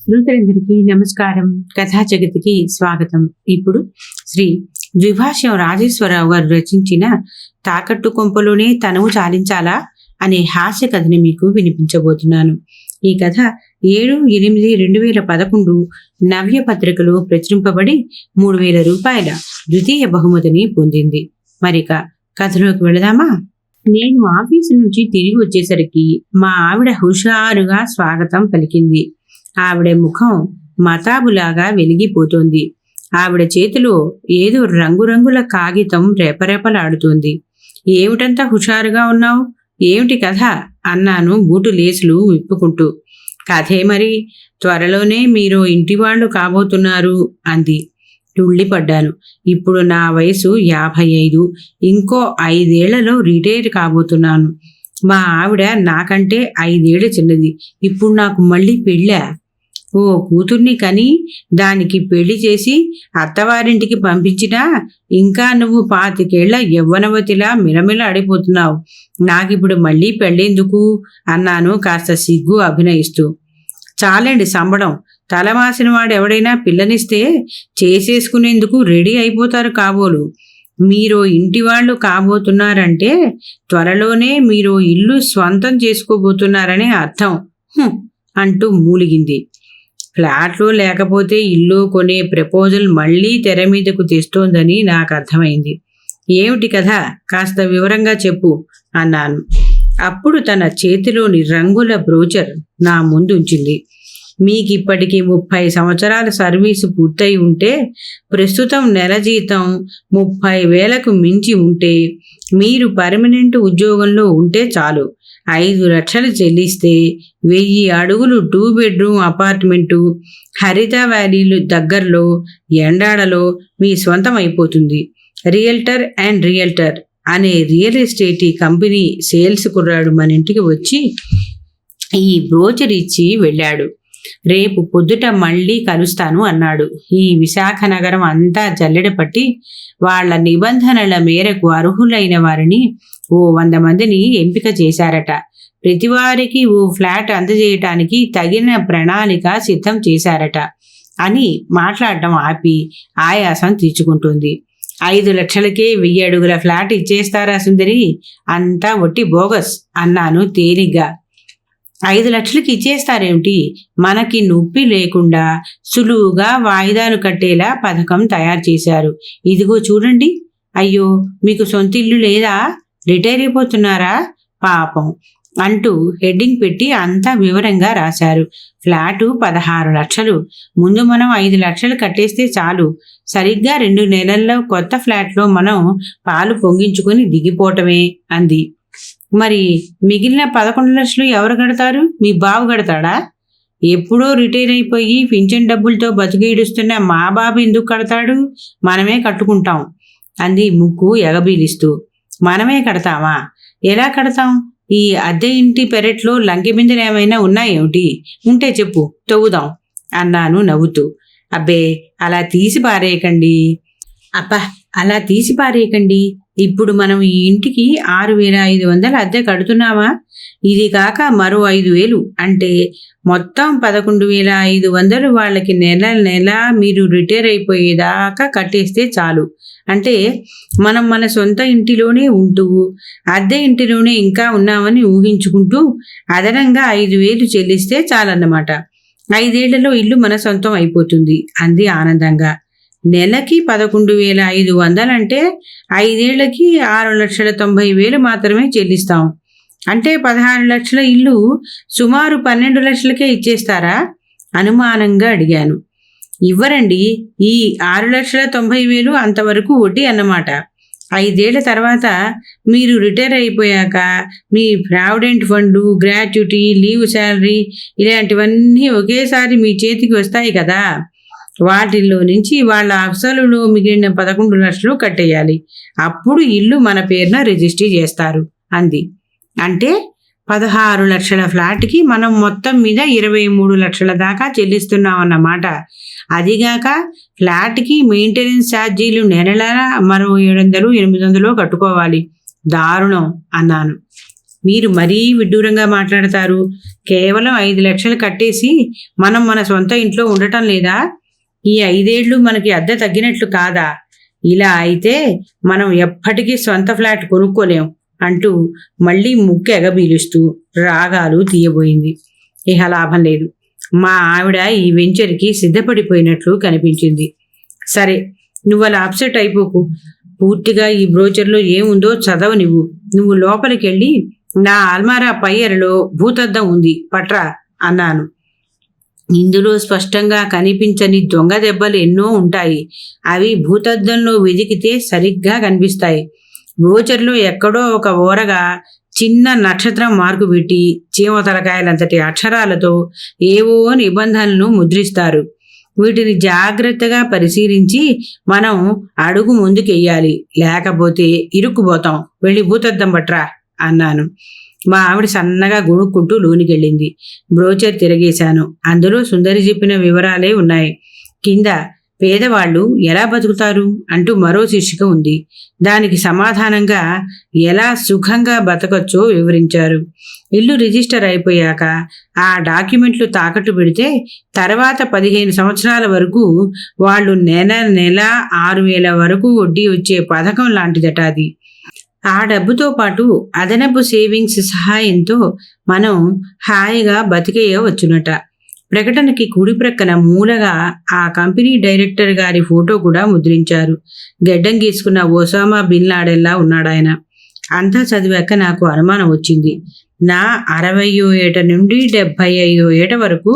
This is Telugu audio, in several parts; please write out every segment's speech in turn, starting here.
శ్రోతలందరికీ నమస్కారం. కథా జగతికి స్వాగతం. ఇప్పుడు శ్రీ ద్విభాష్యం రాజేశ్వరరావు గారు రచించిన తాకట్టు కొంపలోనే తనువు చాలించాలా అనే హాస్య కథని మీకు వినిపించబోతున్నాను. ఈ కథ 7/8/2011 నవ్య పత్రికలో ప్రచురింపబడి 3000 రూపాయల ద్వితీయ బహుమతిని పొందింది. మరిక కథలోకి వెళదామా? నేను ఆఫీసు నుంచి తిరిగి వచ్చేసరికి మా ఆవిడ హుషారుగా స్వాగతం పలికింది. ఆవిడ ముఖం మతాబులాగా వెలిగిపోతోంది. ఆవిడ చేతిలో ఏదో రంగురంగుల కాగితం రెపరెపలాడుతోంది. ఏమిటంతా హుషారుగా ఉన్నావు? ఏమిటి కథ అన్నాను బూటు లేసులు విప్పుకుంటూ. కథే మరి, త్వరలోనే మీరు ఇంటివాళ్లు కాబోతున్నారు అంది. తుళ్ళిపడ్డాను. ఇప్పుడు నా వయసు 55. ఇంకో 5 ఏళ్లలో రిటైర్ కాబోతున్నాను. మా ఆవిడ నాకంటే 5 ఏళ్ళు చిన్నది. ఇప్పుడు నాకు మళ్ళీ పెళ్ళా? ఓ కూతుర్ని కని దానికి పెళ్లి చేసి అత్తవారింటికి పంపించినా ఇంకా నువ్వు 25 ఏళ్ల యవ్వనవతిలా మిలమిల ఆడిపోతున్నావు. నాకిప్పుడు మళ్ళీ పెళ్ళేందుకు అన్నాను కాస్త సిగ్గు అభినయిస్తూ. చాలండి సంబడం. తలమాసిన వాడు ఎవడైనా పిల్లనిస్తే చేసేసుకునేందుకు రెడీ అయిపోతారు కాబోలు. మీరు ఇంటివాళ్లు కాబోతున్నారంటే త్వరలోనే మీరు ఇల్లు స్వంతం చేసుకోబోతున్నారనే అర్థం అంటూ మూలిగింది. ఫ్లాట్లో లేకపోతే ఇల్లు కొనే ప్రపోజల్ మళ్లీ తెర మీదకు తెస్తోందని నాకు అర్థమైంది. ఏమిటి కదా, కాస్త వివరంగా చెప్పు అన్నాను. అప్పుడు తన చేతిలోని రంగుల బ్రోచర్ నా ముందుంచింది. మీకిప్పటికీ 30 సంవత్సరాల సర్వీసు పూర్తయి ఉంటే, ప్రస్తుతం నెల జీతం 30,000కు మించి ఉంటే, మీరు పర్మనెంట్ ఉద్యోగంలో ఉంటే చాలు. 5 లక్షలు చెల్లిస్తే 1000 అడుగులు 2 బెడ్రూమ్ అపార్ట్మెంటు హరిత వ్యాలీలు దగ్గరలో ఎండాడలో మీ సొంతం అయిపోతుంది. రియల్టర్ అండ్ రియల్టర్ అనే రియల్ ఎస్టేట్ కంపెనీ సేల్స్ కుర్రాడు మన ఇంటికి వచ్చి ఈ బ్రోచర్ ఇచ్చి వెళ్ళాడు. రేపు పొద్దుట మళ్ళీ కలుస్తాను అన్నాడు. ఈ విశాఖ నగరం అంతా జల్లెడ పట్టి వాళ్ల నిబంధనల మేరకు అర్హులైన వారిని ఓ 100 మందిని ఎంపిక చేశారట. ప్రతివారికి ఓ ఫ్లాట్ అందజేయటానికి తగిన ప్రణాళిక సిద్ధం చేశారట అని మాట్లాడటం ఆపి ఆయాసం తీర్చుకుంటుంది. 5 లక్షలకే 1000 అడుగుల ఫ్లాట్ ఇచ్చేస్తారా సుందరి? అంతా ఒట్టి బోగస్ అన్నాను తేలిగ్గా. 5 లక్షలకి ఇచ్చేస్తారేమిటి? మనకి నొప్పి లేకుండా సులువుగా వాయిదాలు కట్టేలా పథకం తయారు చేశారు. ఇదిగో చూడండి. అయ్యో, మీకు సొంత ఇల్లు లేదా? రిటైర్ అయిపోతున్నారా పాపం అంటూ హెడ్డింగ్ పెట్టి అంతా వివరంగా రాశారు. ఫ్లాటు 16 లక్షలు. ముందు మనం 5 లక్షలు కట్టేస్తే చాలు. సరిగ్గా 2 నెలల్లో కొత్త ఫ్లాట్లో మనం పాలు పొంగించుకొని దిగిపోవటమే అంది. మరి మిగిలిన 11 లక్షలు ఎవరు కడతారు? మీ బాబు కడతాడా? ఎప్పుడో రిటైర్ అయిపోయి పింఛన్ డబ్బులతో బతికేడుస్తున్న మా బాబు ఎందుకు కడతాడు? మనమే కట్టుకుంటాం అంది ముక్కు ఎగబీలిస్తూ. మనమే కడతామా? ఎలా కడతాం? ఈ అద్దె ఇంటి పెరట్లో లంకె బిందెలు ఏమైనా ఉన్నాయేమిటి? ఉంటే చెప్పు, తవ్వుదాం అన్నాను నవ్వుతూ. అబ్బే, అలా తీసి పారేయకండి. అలా తీసి పారేయకండి. ఇప్పుడు మనం ఈ ఇంటికి 6,500 అద్దె కడుతున్నామా? ఇది కాక మరో 5,000 అంటే మొత్తం 11,500 వాళ్ళకి నెల మీరు రిటైర్ అయిపోయేదాకా కట్టేస్తే చాలు. అంటే మనం మన సొంత ఇంటిలోనే ఉంటూ అద్దె ఇంటిలోనే ఇంకా ఉన్నామని ఊహించుకుంటూ అదనంగా 5,000 చెల్లిస్తే చాలన్నమాట. 5 ఏళ్లలో ఇల్లు మన సొంతం అయిపోతుంది అంది ఆనందంగా. నెలకి 11,500 అంటే 5 ఏళ్లకి 6,90,000 మాత్రమే చెల్లిస్తాం. అంటే 16 లక్షల ఇల్లు సుమారు 12 లక్షలకే ఇచ్చేస్తారా? అనుమానంగా అడిగాను. ఇవ్వరండి. ఈ 6,90,000 అంతవరకు వడ్డీ అన్నమాట. 5 ఏళ్ల తర్వాత మీరు రిటైర్ అయిపోయాక మీ provident fund, gratuity, leave salary ఇలాంటివన్నీ ఒకేసారి మీ చేతికి వస్తాయి కదా. వాటిల్లో నుంచి వాళ్ళ అసలులో మిగిలిన 11 లక్షలు కట్టేయాలి. అప్పుడు ఇల్లు మన పేరున రిజిస్టర్ చేస్తారు అంది. అంటే 16 లక్షల ఫ్లాట్కి మనం మొత్తం మీద 23 లక్షల దాకా చెల్లిస్తున్నాం అన్నమాట. అదిగాక ఫ్లాట్కి మెయింటెనెన్స్ ఛార్జీలు నెలలా మరో 700-800 కట్టుకోవాలి. దారుణం అన్నాను. మీరు మరీ విడ్డూరంగా మాట్లాడతారు. కేవలం 5 లక్షలు కట్టేసి మనం మన సొంత ఇంట్లో ఉండటం లేదా? ఈ 5 ఏళ్ళు మనకి అద్దె తగ్గినట్లు కాదా? ఇలా అయితే మనం ఎప్పటికీ సొంత ఫ్లాట్ కొనుక్కోలేం అంటూ మళ్ళీ ముక్కు ఎగబీలుస్తూ రాగాలు తీయబోయింది. ఇహ లాభం లేదు. మా ఆవిడ ఈ వెంచర్కి సిద్ధపడిపోయినట్లు కనిపించింది. సరే, నువ్వు అలా అప్సెట్ అయిపోకు. పూర్తిగా ఈ బ్రోచర్లో ఏముందో చదవ. నువ్వు లోపలికెళ్ళి నా అల్మారా పై అరలో భూతద్దం ఉంది పట్రా అన్నాను. ఇందులో స్పష్టంగా కనిపించని దొంగ దెబ్బలు ఎన్నో ఉంటాయి. అవి భూతద్దంలో వెదికితే సరిగ్గా కనిపిస్తాయి. బ్రోచర్లో ఎక్కడో ఒక ఓరగా చిన్న నక్షత్రం మార్కు పెట్టి చీమ తలకాయలంతటి అక్షరాలతో ఏవో నిబంధనలను ముద్రిస్తారు. వీటిని జాగ్రత్తగా పరిశీలించి మనం అడుగు ముందుకెయ్యాలి, లేకపోతే ఇరుక్కుపోతాం. వెళ్ళి భూతద్దం పట్రా అన్నాను. మా ఆవిడ సన్నగా గుణుక్కుంటూ లోనికెళ్ళింది. బ్రోచర్ తిరగేశాను. అందులో సుందరి చెప్పిన వివరాలే ఉన్నాయి. కింద పేదవాళ్ళు ఎలా బతుకుతారు అంటూ మరో శీర్షిక ఉంది. దానికి సమాధానంగా ఎలా సుఖంగా బతకచ్చో వివరించారు. ఇల్లు రిజిస్టర్ అయిపోయాక ఆ డాక్యుమెంట్లు తాకట్టు పెడితే తర్వాత 15 సంవత్సరాల వరకు వాళ్ళు నెల 6,000 వరకు వడ్డీ వచ్చే పథకం లాంటిదట అది. ఆ డబ్బుతో పాటు అదనపు సేవింగ్స్ సహాయంతో మనం హాయిగా బతికేయవచ్చునట. ప్రకటనకి కుడి ప్రక్కన మూలగా ఆ కంపెనీ డైరెక్టర్ గారి ఫోటో కూడా ముద్రించారు. గెడ్డం గీసుకున్న ఒసామా బిన్ లాడెన్లా ఉన్నాడాయన. అంతా చదివాక నాకు అనుమానం వచ్చింది. నా 60వ ఏట నుండి 75వ ఏట వరకు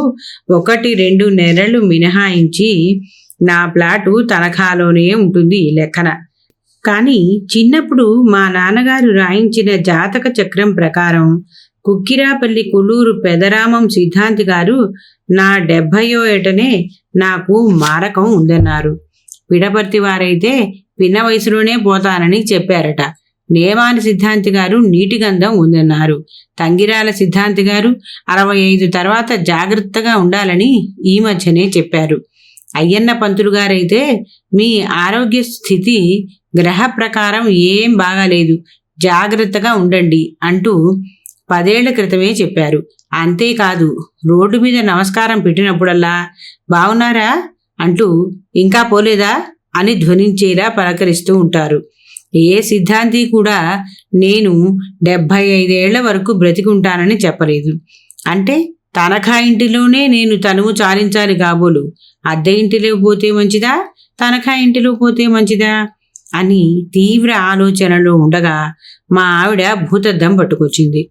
1-2 నెలలు మినహాయించి నా ప్లాటు తనఖాలోనే ఉంటుంది ఈ లెక్కన. కానీ చిన్నప్పుడు మా నాన్నగారు రాయించిన జాతక చక్రం ప్రకారం కుక్కిరాపల్లి కులూరు పెదరామం సిద్ధాంతి గారు నా 70వ ఏటనే నాకు మారకం ఉందన్నారు. పిడపర్తి వారైతే పిన్న వయసులోనే పోతానని చెప్పారట. నేమాని సిద్ధాంతి గారు నీటి గంధం ఉందన్నారు. తంగిరాల సిద్ధాంతి గారు 65 తర్వాత జాగ్రత్తగా ఉండాలని ఈ మధ్యనే చెప్పారు. అయ్యన్న పంతులు గారైతే మీ ఆరోగ్య స్థితి గ్రహ ప్రకారం ఏం బాగాలేదు, జాగ్రత్తగా ఉండండి అంటూ 10 ఏళ్ల క్రితమే చెప్పారు. అంతేకాదు, రోడ్డు మీద నమస్కారం పెట్టినప్పుడల్లా బాగున్నారా అంటూ ఇంకా పోలేదా అని ధ్వనించేలా పలకరిస్తూ ఉంటారు. ఏ సిద్ధాంతి కూడా నేను 75 ఏళ్ల వరకు బ్రతికుంటానని చెప్పలేదు. అంటే తనఖా ఇంటిలోనే నేను తనువు చాలించాలి కాబోలు. అద్దె ఇంటిలో పోతే మంచిదా, తనఖా ఇంటిలో పోతే మంచిదా అని తీవ్ర ఆలోచనలో ఉండగా మా ఆవిడ భూతద్దం పట్టుకొచ్చింది.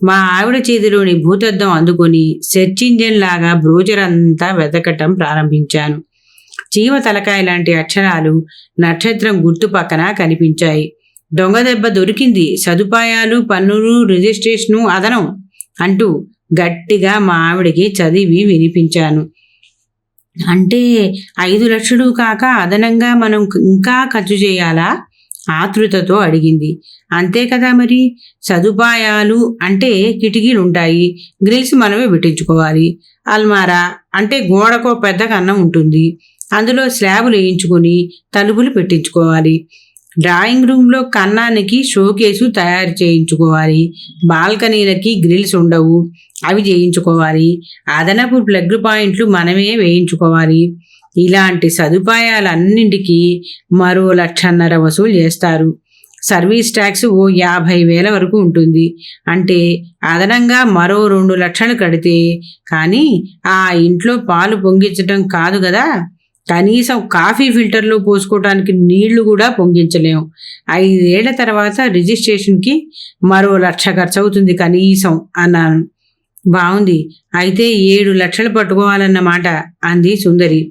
మా ఆవిడ చేతిలోని భూతద్దం అందుకొని సెర్చ్ ఇంజిన్ లాగా బ్రోచర్ అంతా వెతకటం ప్రారంభించాను. చీమ తలకాయ లాంటి అక్షరాలు నక్షత్రం గుర్తు పక్కన కనిపించాయి. దొంగ దెబ్బ దొరికింది, సదుపాయాలు, పన్నులు, రిజిస్ట్రేషను అదనం అంటూ గట్టిగా మా ఆవిడకి చదివి వినిపించాను. అంటే 5 లక్షలు కాక అదనంగా మనం ఇంకా ఖర్చు చేయాలా? ఆతృతతో అడిగింది. అంతే కదా మరి. సదుపాయాలు అంటే కిటికీలుంటాయి, గ్రిల్స్ మనమే పెట్టించుకోవాలి. అల్మారా అంటే గోడకో పెద్ద కన్నం ఉంటుంది, అందులో స్లాబులు వేయించుకొని తలుపులు పెట్టించుకోవాలి. డ్రాయింగ్ రూమ్లో కన్నానికి షోకేసు తయారు చేయించుకోవాలి. బాల్కనీలకి గ్రిల్స్ ఉండవు, అవి చేయించుకోవాలి. అదనపు ప్లగ్ పాయింట్లు మనమే వేయించుకోవాలి. ఇలాంటి సదుపాయాలన్నింటికి మరో 1,50,000 వసూలు చేస్తారు. సర్వీస్ ట్యాక్స్ ఓ 50,000 వరకు ఉంటుంది. అంటే అదనంగా మరో 2 లక్షలు కడితే కానీ ఆ ఇంట్లో పాలు పొంగించడం కాదు కదా, కనీసం కాఫీ ఫిల్టర్లో పోసుకోవడానికి నీళ్లు కూడా పొంగించలేము. 5 ఏళ్ల తర్వాత రిజిస్ట్రేషన్కి మరో 1,00,000 ఖర్చు అవుతుంది కనీసం అన్నాను. బాగుంది, అయితే 7 లక్షలు పట్టుకోవాలన్నమాట అంది సుందరి.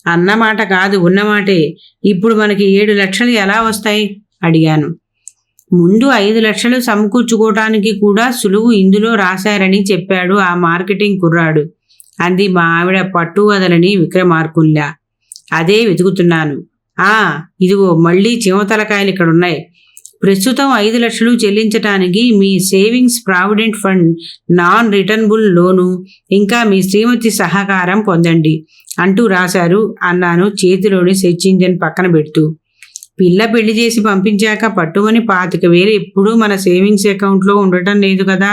అన్నమాట కాదు, ఉన్నమాటే. ఇప్పుడు మనకి 7 లక్షలు ఎలా వస్తాయి అడిగాను. ముందు 5 లక్షలు సమకూర్చుకోవటానికి కూడా సులువు ఇందులో రాశారని చెప్పాడు ఆ మార్కెటింగ్ కుర్రాడు అంది మా ఆవిడ పట్టు వదలని విక్రమార్కుల్లా. అదే వెతుకుతున్నాను. ఇదిగో మళ్ళీ చివతలకాయలు ఇక్కడున్నాయి. ప్రస్తుతం 5 లక్షలు చెల్లించటానికి మీ savings provident fund non returnable loan ఇంకా మీ శ్రీమతి సహకారం పొందండి అంటూ రాశారు అన్నాను చేతిలోని సెర్చ్ ఇంజిన్ పక్కన పెడుతూ. పిల్ల పెళ్లి చేసి పంపించాక పట్టుమని 25,000 ఎప్పుడూ మన సేవింగ్స్ అకౌంట్లో ఉండటం లేదు కదా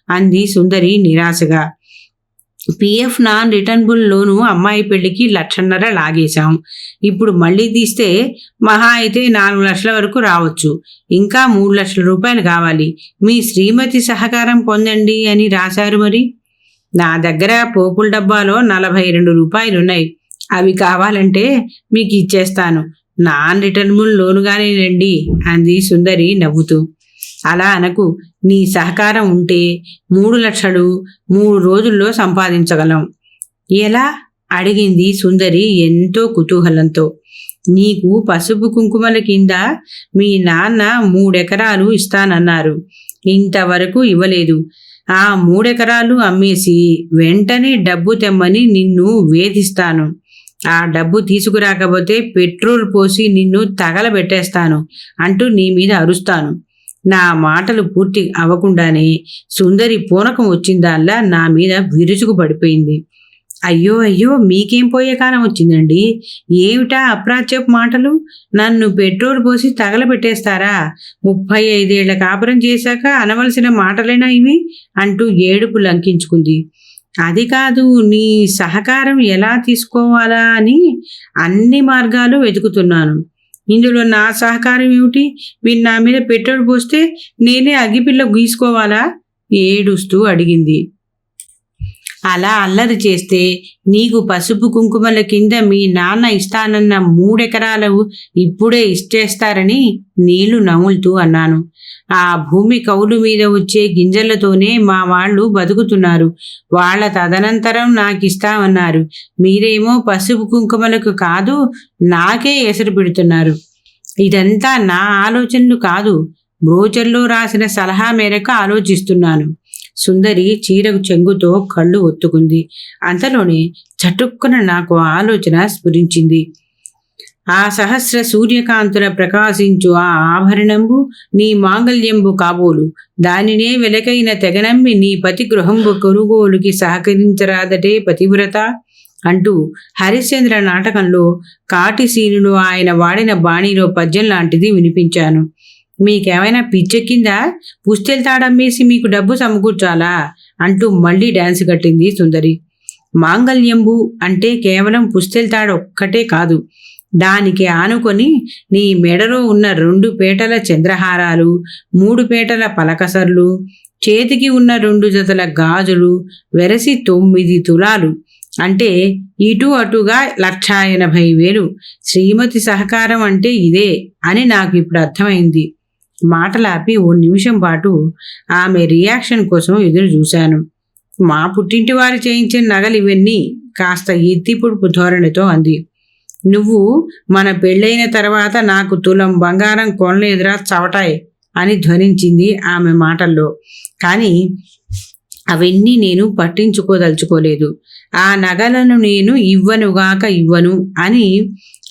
అంది సుందరి నిరాశగా. పిఎఫ్ నాన్ రిటర్నబుల్ లోను అమ్మాయి పెళ్లికి 1,50,000 లాగేశాం. ఇప్పుడు మళ్ళీ తీస్తే మహా అయితే 4 లక్షల వరకు రావచ్చు. ఇంకా 3 లక్షల రూపాయలు కావాలి. మీ శ్రీమతి సహకారం పొందండి అని రాశారు. మరి నా దగ్గర పోపుల డబ్బాలో 42 రూపాయలున్నాయి. అవి కావాలంటే మీకు ఇచ్చేస్తాను. నాన్ రిటర్నబుల్ లోనుగానే రండి అంది సుందరి నవ్వుతూ. అలా అనకు. నీ సహకారం ఉంటే 3 లక్షలు 3 రోజుల్లో సంపాదించగలం. ఎలా అడిగింది సుందరి ఎంతో కుతూహలంతో. నీకు పసుపు కుంకుమల కింద మీ నాన్న 3 ఎకరాలు ఇస్తానన్నారు. ఇంతవరకు ఇవ్వలేదు. ఆ 3 ఎకరాలు అమ్మేసి వెంటనే డబ్బు తెమ్మని నిన్ను వేధిస్తాను. ఆ డబ్బు తీసుకురాకపోతే పెట్రోల్ పోసి నిన్ను తగలబెట్టేస్తాను అంటూ నీ మీద అరుస్తాను. నా మాటలు పూర్తి అవ్వకుండానే సుందరి పూనకం వచ్చిందల్లా నా మీద విరుచుకు పడిపోయింది. అయ్యో అయ్యో, మీకేం పోయే కాలం వచ్చిందండి? ఏమిటా అప్రాచ్యపు మాటలు? నన్ను పెట్రోల్ పోసి తగలబెట్టేస్తారా? 35 ఏళ్ల కాపురం చేశాక అనవలసిన మాటలేనా ఇవి అంటూ ఏడుపు లంకించుకుంది. అది కాదు, నీ సహకారం ఎలా తీసుకోవాలా అని అన్ని మార్గాలు వెతుకుతున్నాను. ఇందులో నా సహకారం ఏమిటి? మీరు నా మీద పెట్రోల్ పోస్తే నేనే అగ్గిపిల్ల గీసుకోవాలా? ఏడుస్తూ అడిగింది. అలా అల్లరి చేస్తే నీకు పసుపు కుంకుమల కింద మీ నాన్న ఇస్తానన్న 3 ఎకరాలు ఇప్పుడే ఇచ్చేస్తారని నీళ్లు నములుతూ అన్నాను. ఆ భూమి కౌలు మీద వచ్చే గింజలతోనే మా వాళ్ళు బతుకుతున్నారు. వాళ్ళ తదనంతరం నాకిస్తామన్నారు. మీరేమో పసుపు కుంకుమలకు కాదు, నాకే ఎసరు పెడుతున్నారు. ఇదంతా నా ఆలోచనలు కాదు, బ్రోచర్లో రాసిన సలహా మేరకు ఆలోచిస్తున్నాను. సుందరి చీరకు చెంగుతో కళ్ళు ఒత్తుకుంది. అంతలోనే చటుక్కున నాకు ఆలోచన స్ఫురించింది. ఆ సహస్ర సూర్యకాంతుల ప్రకాశించు ఆ ఆభరణంబు నీ మాంగళ్యంబు కాబోలు. దానినే వెలకైన తెగనమ్మి నీ పతి గృహంబు కొనుగోలుకి సహకరించరాదటే పతివ్రత అంటూ హరిశ్చంద్ర నాటకంలో కాటిసీనులో ఆయన వాడిన బాణీలో పద్యం లాంటిది వినిపించాను. మీకేమైనా పిచ్చెక్కిందా? పుస్తెల్తాడమ్మేసి మీకు డబ్బు సమకూర్చాలా అంటూ మళ్ళీ డాన్స్ కట్టింది సుందరి. మాంగళ్యంబు అంటే కేవలం పుస్తెల్తాడు ఒక్కటే కాదు, దానికి ఆనుకొని నీ మెడలో ఉన్న 2 పేటల చంద్రహారాలు, 3 పేటల పలకసర్లు, చేతికి ఉన్న 2 జతల గాజులు, వెరసి 9 తులాలు, అంటే ఇటు అటుగా 1,80,000. శ్రీమతి సహకారం అంటే ఇదే అని నాకు ఇప్పుడు అర్థమైంది. మాటలాపి 1 నిమిషం పాటు ఆమె రియాక్షన్ కోసం ఎదురు చూశాను. మా పుట్టింటి వారు చేయించిన నగలు ఇవన్నీ కాస్త ఎత్తిపుడుపు ధోరణితో అంది. నువ్వు మన పెళ్ళైన తర్వాత నాకు తులం బంగారం కొనలేదురా చవటాయ్ అని ధ్వనించింది ఆమె మాటల్లో. కానీ అవన్నీ నేను పట్టించుకోదలుచుకోలేదు. ఆ నగలను నేను ఇవ్వను అని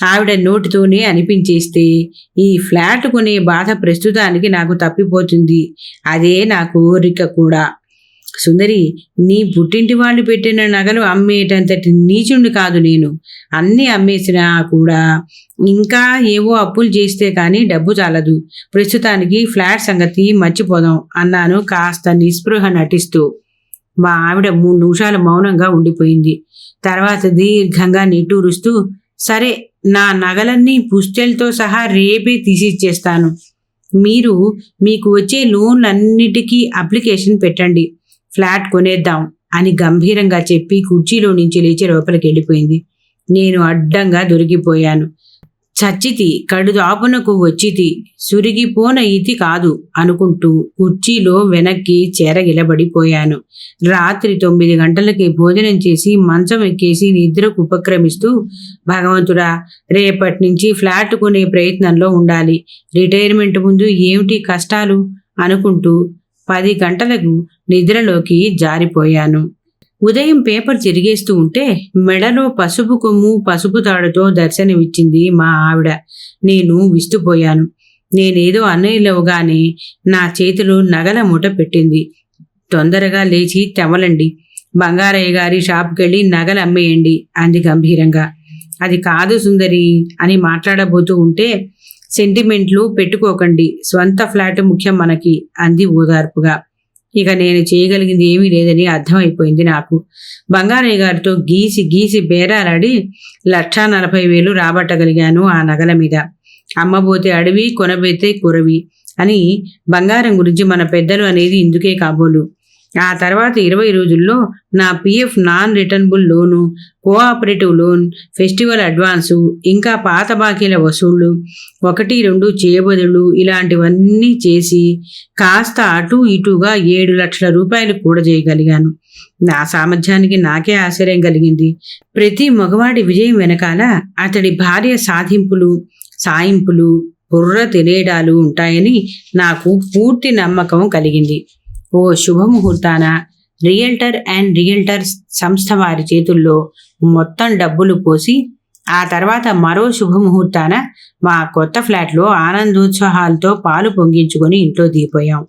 ఆవిడ నోటితోనే అనిపించేస్తే ఈ ఫ్లాట్ కొనే బాధ ప్రస్తుతానికి నాకు తప్పిపోతుంది. అదే నా కోరిక కూడా. సుందరి, నీ పుట్టింటి వాళ్ళు పెట్టిన నగలు అమ్మేటంతటి నీచుండి కాదు నేను. అన్నీ అమ్మేసినా కూడా ఇంకా ఏవో అప్పులు చేస్తే కానీ డబ్బు చాలదు. ప్రస్తుతానికి ఫ్లాట్ సంగతి మర్చిపోదాం అన్నాను కాస్త నిస్పృహ నటిస్తూ. మా ఆవిడ 3 నిమిషాలు మౌనంగా ఉండిపోయింది. తర్వాత దీర్ఘంగా నిట్టూరుస్తూ, సరే, నా నగలన్నీ పుస్తెలతో సహా రేపే తీసిచ్చేస్తాను. మీకు వచ్చే లోన్లన్నిటికీ అప్లికేషన్ పెట్టండి. ఫ్లాట్ కొనేద్దాం అని గంభీరంగా చెప్పి కుర్చీలో నుంచి లేచి లోపలికి వెళ్ళిపోయింది. నేను అడ్డంగా దొరికిపోయాను. చచ్చితి కడుదాపునకు వచ్చితి, సురిగిపోన ఇతి కాదు అనుకుంటూ కుర్చీలో వెనక్కి చెరగిలబడిపోయాను. రాత్రి 9 గంటలకి భోజనం చేసి మంచం ఎక్కేసి నిద్రకు ఉపక్రమిస్తూ, భగవంతుడా, రేపటి నుంచి ఫ్లాట్ కొనే ప్రయత్నంలో ఉండాలి. రిటైర్మెంట్ ముందు ఏమిటి కష్టాలు అనుకుంటూ 10 గంటలకు నిద్రలోకి జారిపోయాను. ఉదయం పేపర్ తిరిగేస్తూ ఉంటే మెడలో పసుపు కొమ్ము పసుపు తాడుతో దర్శనమిచ్చింది మా ఆవిడ. నేను విస్తుపోయాను. నేనేదో అన్నయ్యలోగానే నా చేతిలో నగల మూట పెట్టింది. తొందరగా లేచి తెమలండి, బంగారయ్య గారి షాప్కెళ్ళి నగలు అమ్మేయండి అంది గంభీరంగా. అది కాదు సుందరి అని మాట్లాడబోతూ ఉంటే, సెంటిమెంట్లు పెట్టుకోకండి, స్వంత ఫ్లాట్ ముఖ్యం మనకి అంది ఓదార్పుగా. ఇక నేను చేయగలిగింది ఏమీ లేదని అర్థమైపోయింది నాకు. బంగారయ్య గారితో గీసి గీసి బేరాలాడి 1,40,000 రాబట్టగలిగాను ఆ నగల మీద. అమ్మబోతే అడవి, కొనబోతే కురవి అని బంగారం గురించి మన పెద్దలు అనేది ఇందుకే కాబోలు. ఆ తర్వాత 20 రోజుల్లో నా పిఎఫ్ నాన్ రిటర్నబుల్ లోను, కోఆపరేటివ్ లోన్, ఫెస్టివల్ అడ్వాన్సు, ఇంకా పాత బాకీల వసూళ్లు, 1-2 చేయబదులు ఇలాంటివన్నీ చేసి కాస్త అటు ఇటుగా 7 లక్షల రూపాయలు కూడా చేయగలిగాను. నా సామర్థ్యానికి నాకే ఆశ్చర్యం కలిగింది. ప్రతి మగవాడి విజయం వెనకాల అతడి భార్య సాధింపులు, సాయింపులు, బుర్ర తెలియడాలు ఉంటాయని నాకు పూర్తి నమ్మకం కలిగింది. ఓ శుభముహూర్తాన రియల్టర్ అండ్ రియల్టర్ సంస్థ వారి చేతుల్లో మొత్తం డబ్బులు పోసి ఆ తర్వాత మరో శుభముహూర్తాన మా కొత్త ఫ్లాట్లో ఆనందోత్సాహాలతో పాలు పొంగించుకొని ఇంట్లో దిగిపోయాం.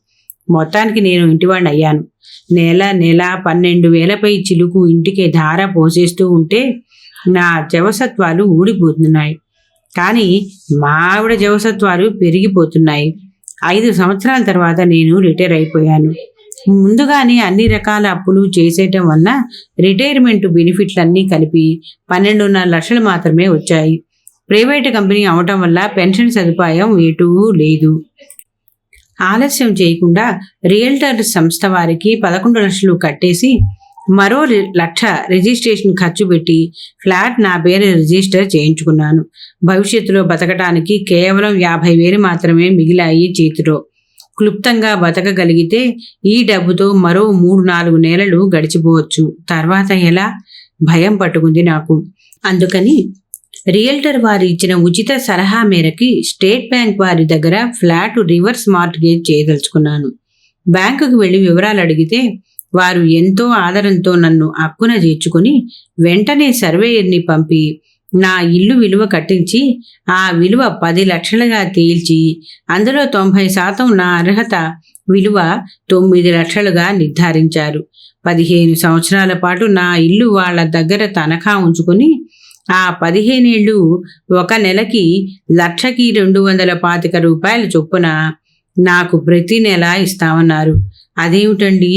మొత్తానికి నేను ఇంటివాడిని అయ్యాను. నెల 12,000పై చిలుకు ఇంటికి ధార పోసేస్తూ ఉంటే నా జవసత్వాలు ఊడిపోతున్నాయి. కానీ మా ఆవిడ జవసత్వాలు పెరిగిపోతున్నాయి. 5 సంవత్సరాల తర్వాత నేను రిటైర్ అయిపోయాను. ముందుగానే అన్ని రకాల అప్పులు చేసేయటం వల్ల రిటైర్మెంట్ బెనిఫిట్లన్నీ కలిపి 12.5 లక్షలు మాత్రమే వచ్చాయి. ప్రైవేటు కంపెనీ అవటం వల్ల పెన్షన్ సదుపాయం ఎటూ లేదు. ఆలస్యం చేయకుండా రియల్టర్ సంస్థ వారికి 11 లక్షలు కట్టేసి మరో 1,00,000 రిజిస్ట్రేషన్ ఖర్చు పెట్టి ఫ్లాట్ నా పేరు రిజిస్టర్ చేయించుకున్నాను. భవిష్యత్తులో బతకటానికి కేవలం 50,000 మాత్రమే మిగిలాయి చేతిలో. క్లుప్తంగా బతకగలిగితే ఈ డబ్బుతో మరో 3-4 నెలలు గడిచిపోవచ్చు. తర్వాత ఎలా? భయం పట్టుకుంది నాకు. అందుకని రియల్టర్ వారు ఇచ్చిన ఉచిత సలహా మేరకి స్టేట్ బ్యాంక్ వారి దగ్గర ఫ్లాట్ రివర్స్ మార్ట్గేజ్ చేయదలుచుకున్నాను. బ్యాంకుకు వెళ్లి వివరాలు అడిగితే వారు ఎంతో ఆదరంతో నన్ను అక్కున చేర్చుకుని వెంటనే సర్వేయర్ని పంపి నా ఇల్లు విలువ కట్టించి ఆ విలువ 10 లక్షలుగా తేల్చి అందులో 90% నా అర్హత విలువ 9 లక్షలుగా నిర్ధారించారు. 15 సంవత్సరాల పాటు నా ఇల్లు వాళ్ళ దగ్గర తనఖా ఉంచుకుని ఆ 15 ఏళ్ళు ఒక నెలకి 1,225 రూపాయల చొప్పున నాకు ప్రతి నెల ఇస్తామన్నారు. అదేమిటండి,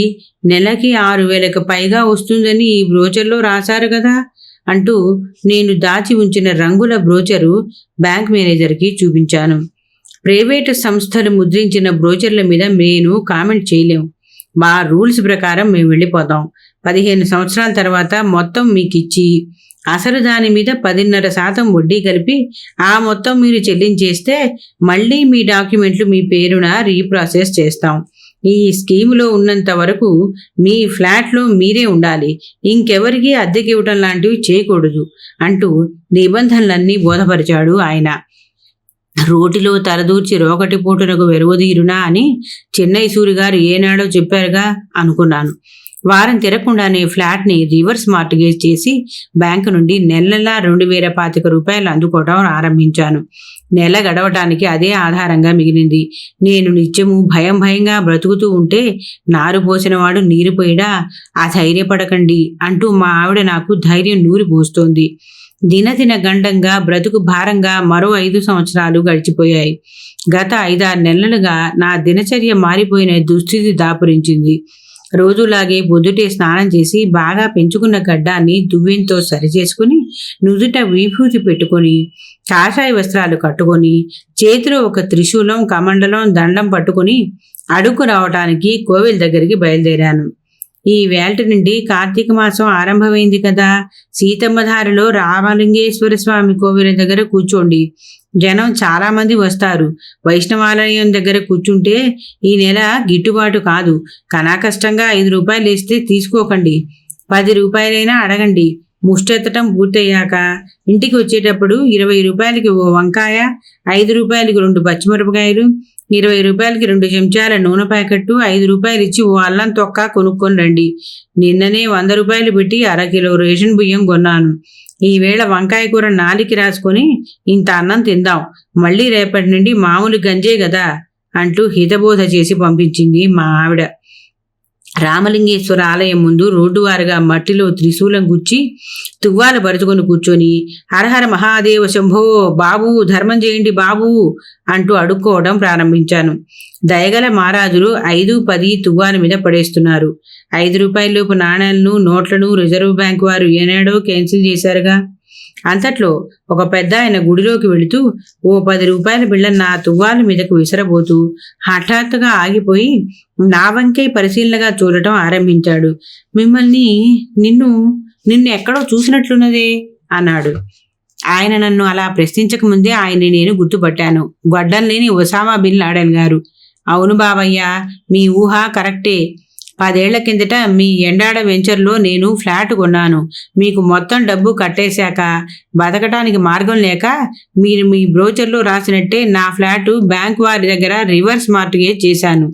నెలకి 6,000కు పైగా వస్తుందని ఈ బ్రోచర్లో రాశారు కదా అంటూ నేను దాచి ఉంచిన రంగుల బ్రోచరు బ్యాంక్ మేనేజర్కి చూపించాను. ప్రైవేటు సంస్థలు ముద్రించిన బ్రోచర్ల మీద నేను కామెంట్ చేయలేం. మా రూల్స్ ప్రకారం మేము వెళ్ళిపోతాం. 15 సంవత్సరాల తర్వాత మొత్తం మీకు ఇచ్చి అసలు దాని మీద 10.5% వడ్డీ కలిపి ఆ మొత్తం మీరు చెల్లించేస్తే మళ్ళీ మీ డాక్యుమెంట్లు మీ పేరున రీప్రాసెస్ చేస్తాం. ఈ స్కీములో ఉన్నంత వరకు మీ ఫ్లాట్లో మీరే ఉండాలి, ఇంకెవరికి అద్దెకి ఇవ్వటం లాంటివి చేయకూడదు అంటూ నిబంధనలన్నీ బోధపరిచాడు ఆయన. రోటిలో తలదూర్చి రోకటి పోటునకు వెరువదీరునా అని చెన్నై సూరిగారు ఏనాడో చెప్పారుగా అనుకున్నాను. వారం తిరగకుండానే ఫ్లాట్ని రివర్స్ మార్టిగేజ్ చేసి బ్యాంకు నుండి నెలలా 2,025 రూపాయలు అందుకోవడం ఆరంభించాను. నెల గడవటానికి అదే ఆధారంగా మిగిలింది. నేను నిత్యము భయంగా బ్రతుకుతూ ఉంటే నారు పోసినవాడు నీరు పోయిడా, అధైర్యపడకండి అంటూ మా ఆవిడ నాకు ధైర్యం నూరిపోస్తోంది. దినదిన గండంగా బ్రతుకు భారంగా మరో 5 సంవత్సరాలు గడిచిపోయాయి. గత 5-6 నెలలుగా నా దినచర్య మారిపోయిన దుస్థితి దాపురించింది. రోజులాగే పొద్దుటే స్నానం చేసి బాగా పెంచుకున్న గడ్డాన్ని దువ్వెంతో సరిచేసుకుని నుదుట విభూతి పెట్టుకొని కాషాయ వస్త్రాలు కట్టుకొని చేతిలో ఒక త్రిశూలం, కమండలం, దండం పట్టుకుని అడుగు రావటానికి కోవెల దగ్గరికి బయలుదేరాను. ఈ వేల్టి నుండి కార్తీక మాసం ఆరంభమైంది కదా, సీతమ్మధారిలో రామలింగేశ్వర స్వామి కోవెల దగ్గర కూర్చోండి. జనం చాలా మంది వస్తారు. వైష్ణవాలయం దగ్గర కూర్చుంటే ఈ నెల గిట్టుబాటు కాదు. కష్టంగా 5 రూపాయలు వేస్తే తీసుకోకండి, 10 రూపాయలైనా అడగండి. ముష్టెత్తటం పూర్తయ్యాక ఇంటికి వచ్చేటప్పుడు 20 రూపాయలకి ఓ వంకాయ, 5 రూపాయలకి 2 పచ్చిమిరపకాయలు, 20 రూపాయలకి 2 చెంచాల నూనె ప్యాకెట్టు, 5 రూపాయలు ఇచ్చి ఓ అల్లం తొక్క కొనుక్కొని రండి. నిన్ననే 100 రూపాయలు పెట్టి 1/2 కిలో రేషన్ బియ్యం కొన్నాను. ఈవేళ వంకాయ కూర 4కి రాసుకొని ఇంత అన్నం తిందాం, మళ్ళీ రేపటి నుండి మామూలు గంజే కదా అంటూ హితబోధ చేసి పంపించింది మా ఆవిడ. రామలింగేశ్వర ఆలయం ముందు రోడ్డువారుగా మట్టిలో త్రిశూలం గుచ్చి తువ్వాలు పరుచుకొని కూర్చొని హరహర మహాదేవ శంభో బాబు ధర్మం చేయండి బాబు అంటూ అడుక్కోవడం ప్రారంభించాను. దయగల మహారాజులు 5-10 తువ్వాల మీద పడేస్తున్నారు. 5 రూపాయలలోపు నాణేలను నోట్లను రిజర్వ్ బ్యాంక్ వారు ఏనాడో క్యాన్సిల్ చేశారుగా. అంతట్లో ఒక పెద్ద ఆయన గుడిలోకి వెళుతూ ఓ 10 రూపాయల బిళ్ళ నా తువ్వాల మీదకు విసరబోతూ హఠాత్తుగా ఆగిపోయి నా వంకే పరిశీలనగా చూడటం ఆరంభించాడు. నిన్ను ఎక్కడో చూసినట్లున్నదే అన్నాడు. ఆయన నన్ను అలా ప్రశ్నించకముందే ఆయన్ని నేను గుర్తుపట్టాను. గొడ్డం లేని ఒసామా బిన్ లాడెన్ గారు. అవును బావయ్య, మీ ఊహ కరెక్టే. 10 ఏళ్ల కిందట మీ ఎండాడ వెంచర్లో నేను ఫ్లాట్ కొన్నాను. మీకు మొత్తం డబ్బు కట్టేశాక బతకటానికి మార్గం లేక మీరు మీ బ్రోచర్లో రాసినట్టే నా ఫ్లాటు బ్యాంక్ వారి దగ్గర రివర్స్ మార్టిగేజ్ చేశాను.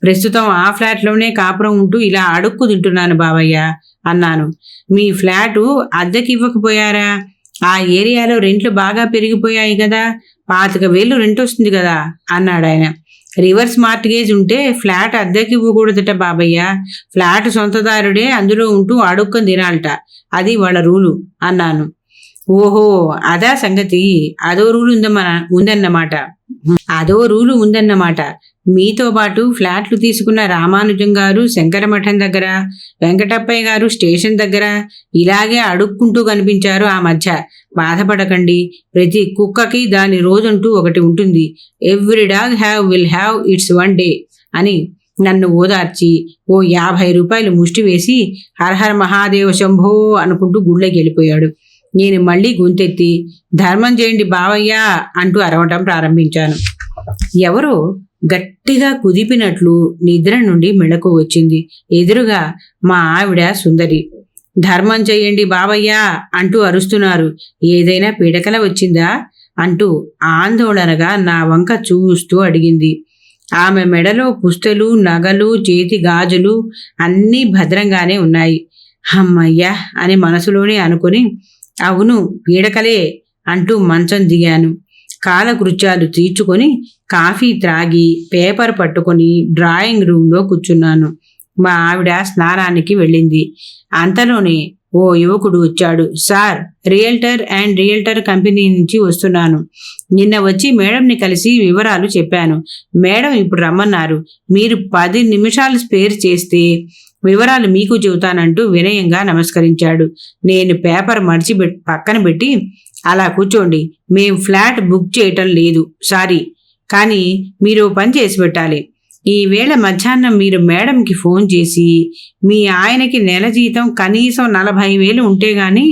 ప్రస్తుతం ఆ ఫ్లాట్లోనే కాపురం ఉంటూ ఇలా అడుక్కు తింటున్నాను బావయ్య అన్నాను. మీ ఫ్లాటు అద్దెకి ఇవ్వకపోయారా? ఆ ఏరియాలో రెంట్లు బాగా పెరిగిపోయాయి కదా, 25,000 రెంట్ వస్తుంది కదా అన్నాడు ఆయన. రివర్స్ మార్టిగేజ్ ఉంటే ఫ్లాట్ అద్దెకి ఇవ్వకూడదట బాబయ్య. ఫ్లాట్ సొంతదారుడే అందులో ఉంటూ అడుక్కొని తినాలట. అది వాళ్ళ రూలు అన్నాను. ఓహో, అదా సంగతి. అదో రూలు ఉందన్నమాట. మీతో పాటు ఫ్లాట్లు తీసుకున్న రామానుజం గారు శంకరమఠం దగ్గర, వెంకటప్పయ్య గారు స్టేషన్ దగ్గర ఇలాగే అడుక్కుంటూ కనిపించారు ఆ మధ్య. బాధపడకండి, ప్రతి కుక్కకి దాని రోజంటూ ఒకటి ఉంటుంది. Every dog will have it's one day అని నన్ను ఓదార్చి ఓ 50 రూపాయలు ముష్టి వేసి హరహర మహాదేవ శంభో అనుకుంటూ గుళ్ళకి వెళ్ళిపోయాడు. నేను మళ్ళీ గొంతెత్తి ధర్మం చేయండి బావయ్య అంటూ అరవటం ప్రారంభించాను. ఎవరో గట్టిగా కుదిపినట్లు నిద్ర నుండి మెళకు వచ్చింది. ఎదురుగా మా ఆవిడ సుందరి. ధర్మం చెయ్యండి బావయ్య అంటూ అరుస్తున్నారు. ఏదైనా పీడకల వచ్చిందా అంటూ ఆందోళనగా నా వంక చూస్తూ అడిగింది. ఆమె మెడలో పుస్తలు, నగలు, చేతి గాజులు అన్నీ భద్రంగానే ఉన్నాయి. అమ్మయ్యా అని మనసులోనే అనుకుని అవును పీడకలే అంటూ మంచం దిగాను. కాలకృత్యాలు తీర్చుకొని కాఫీ త్రాగి పేపర్ పట్టుకొని డ్రాయింగ్ రూమ్లో కూర్చున్నాను. మా ఆవిడ స్నానానికి వెళ్ళింది. అంతలోనే ఓ యువకుడు వచ్చాడు. సార్, రియల్టర్ కంపెనీ నుంచి వస్తున్నాను. నిన్న వచ్చి మేడంని కలిసి వివరాలు చెప్పాను. మేడం ఇప్పుడు రమ్మన్నారు. మీరు 10 నిమిషాలు స్పేర్ చేస్తే వివరాలు మీకు చెబుతానంటూ వినయంగా నమస్కరించాడు. నేను పేపర్ పక్కన పెట్టి అలా కూర్చోండి, మేం ఫ్లాట్ బుక్ చేయటం లేదు సారీ, కానీ మీరు పని చేసి పెట్టాలి. ఈవేళ మధ్యాహ్నం మీరు మేడంకి ఫోన్ చేసి మీ ఆయనకి నెల జీతం కనీసం 40,000 ఉంటే గాని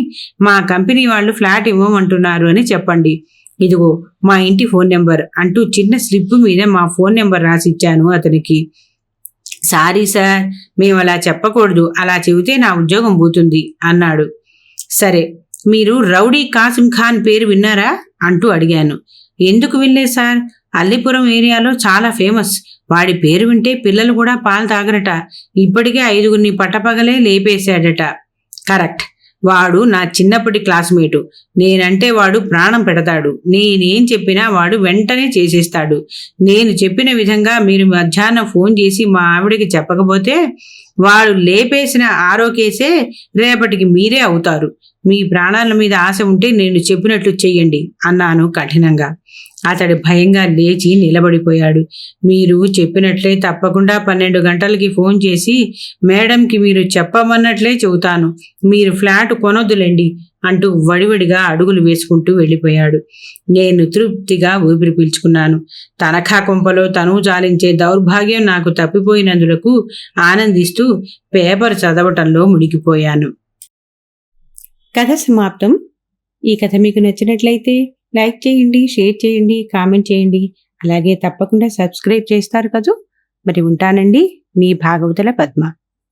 మా కంపెనీ వాళ్ళు ఫ్లాట్ ఇవ్వమంటున్నారు అని చెప్పండి. ఇదిగో మా ఇంటి ఫోన్ నెంబర్ అంటూ చిన్న స్లిప్ మీద మా ఫోన్ నెంబర్ రాసిచ్చాను అతనికి. సారీ సార్, మేము అలా చెప్పకూడదు, అలా చెబితే నా ఉద్యోగం పోతుంది అన్నాడు. సరే, మీరు రౌడీ కాసిం ఖాన్ పేరు విన్నారా అంటూ అడిగాను. ఎందుకు వినలేదు సార్, అల్లిపురం ఏరియాలో చాలా ఫేమస్. వాడి పేరు వింటే పిల్లలు కూడా పాలు తాగరట. ఇప్పటికే 5గురిని పట్టపగలే లేపేశాడట. కరెక్ట్, వాడు నా చిన్నప్పటి క్లాస్మేటు. నేనంటే వాడు ప్రాణం పెడతాడు. నేనేం చెప్పినా వాడు వెంటనే చేసేస్తాడు. నేను చెప్పిన విధంగా మీరు మధ్యాహ్నం ఫోన్ చేసి మా ఆవిడకి చెప్పకపోతే వాడు లేపేసిన ఆరోకేసే రేపటికి మీరే అవుతారు. మీ ప్రాణాల మీద ఆశ ఉంటే నేను చెప్పినట్లు చెయ్యండి అన్నాను కఠినంగా. అతడు భయంగా లేచి నిలబడిపోయాడు. మీరు చెప్పినట్లే తప్పకుండా 12 గంటలకి ఫోన్ చేసి మేడంకి మీరు చెప్పమన్నట్లే చెబుతాను. మీరు ఫ్లాట్ కొనొద్దులేండి అంటూ వడివడిగా అడుగులు వేసుకుంటూ వెళ్ళిపోయాడు. నేను తృప్తిగా ఊపిరి పీల్చుకున్నాను. తనఖా కొంపలో తను జాలించే దౌర్భాగ్యం నాకు తప్పిపోయినందులకు ఆనందిస్తూ పేపర్ చదవటంలో మునిగిపోయాను. కథ సమాప్తం. ఈ కథ మీకు నచ్చినట్లయితే లైక్ చేయండి, షేర్ చేయండి, కామెంట్ చేయండి. అలాగే తప్పకుండా సబ్స్క్రైబ్ చేస్తారు కదూ. మరి ఉంటానండి, మీ భాగవతుల పద్మ.